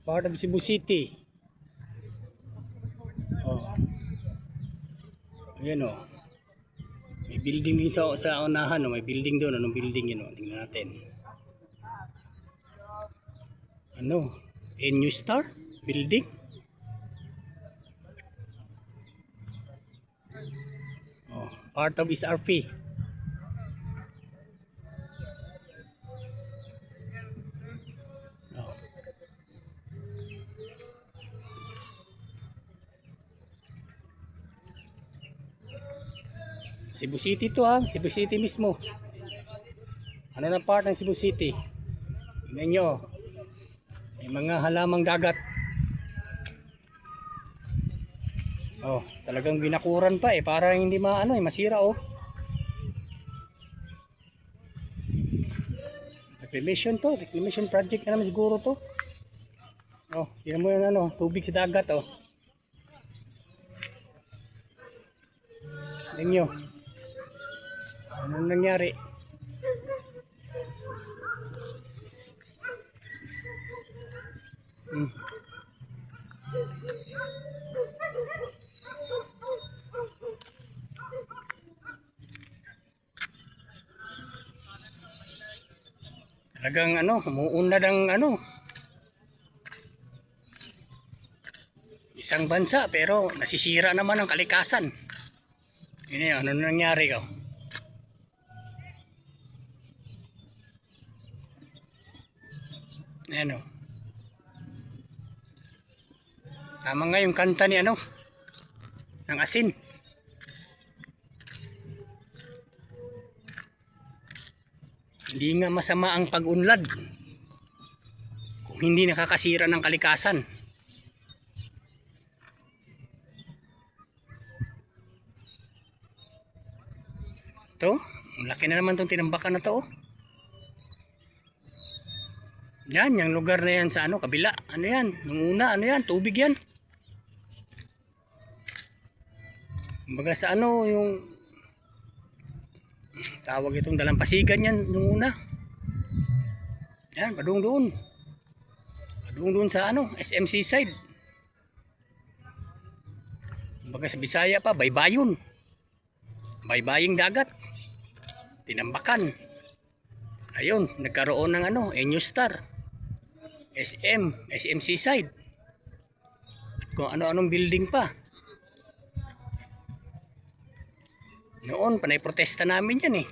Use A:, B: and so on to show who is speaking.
A: Part of Cebu City. Oh. Ayan oh. May building din sa unahan, oh. May building doon. Anong building yun? Oh? Tingnan natin. Ano? New Star Building? Oh, part of SRP. Oh. Cebu City to ha, Cebu City mismo. Ano na part ng Cebu City? Tingnan nyo. May mga halamang dagat. Oh, talagang binakuran pa para hindi masira oh. Reclamation project na naman siguro to. Oh, tingnan mo yan tubig sa dagat oh. Tingnan nyo. Anong nangyari? Talagang umuunlad ang isang bansa pero nasisira naman ang kalikasan. Ano nangyari ko? Tama nga yung kanta ni ng asin. Hindi nga masama ang pag-unlad kung hindi nakakasira ng kalikasan. Ito, laki na naman itong tinambakan na to. Yan, yung lugar na yan sa kabila. Ano yan? Nung una, tubig yan. Kumbaga sa yung tawag itong dalampasigan yan nung una. Yan, padung doon. Padung doon sa SMC side. Kumbaga sa Bisaya pa, baybayon. Baybaying dagat. Tinambakan. Ayun, nagkaroon ng New Star. SMC side. At kung ano-anong building pa. Noon, panay protesta namin yan eh.